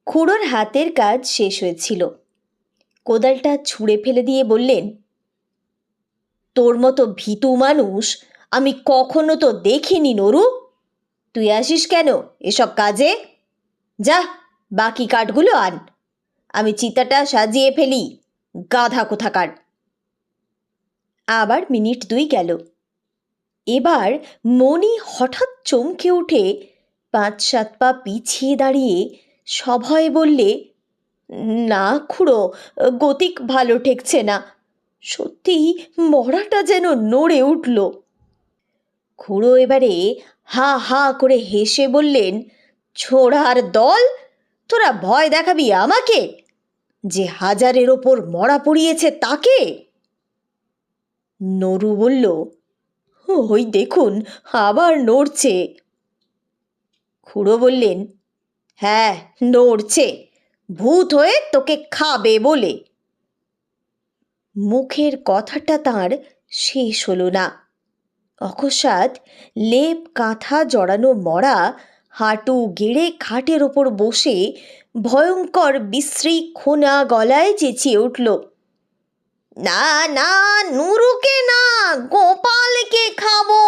খুড়োর হাতের কাজ শেষ হয়েছিল। কোদালটা ছুঁড়ে ফেলে দিয়ে বললেন, তোর মতো ভীতু মানুষ আমি কখনো তো দেখিনি নরু। তুই আসিস কেন এসব কাজে? যা, বাকি কাঠগুলো আন, আমি চিতাটা সাজিয়ে ফেলি, গাধা কোথাকার। আবার মিনিট 2 গেল। এবার মণি হঠাৎ চমকে উঠে 5-7 পা পিছিয়ে দাঁড়িয়ে সভয়ে বললে, না খুড়ো, গতিক ভালো ঠেকছে না, সত্যি মরাটা যেন নড়ে উঠল। খুড়ো এবারে হা হা করে হেসে বললেন, ছোড়ার দল, তোরা ভয় দেখাবি আমাকে, যে 1000-এর ওপর মরা পড়িয়েছে তাকে? নরু বলল, ওই দেখুন আবার নড়ছে। খুড়ো বললেন, হ্যাঁ নড়ছে, ভূত হয়ে তোকে খাবে বলে। মুখের কথাটা তার শেষ হলো না। অকস্মাৎ লেপ কাঁথা জড়ানো মরা হাঁটু গেড়ে খাটের ওপর বসে ভয়ঙ্কর বিশ্রী খোনা গলায় চেঁচিয়ে উঠল, না না, নুরুকে না, গোপালকে খাবো।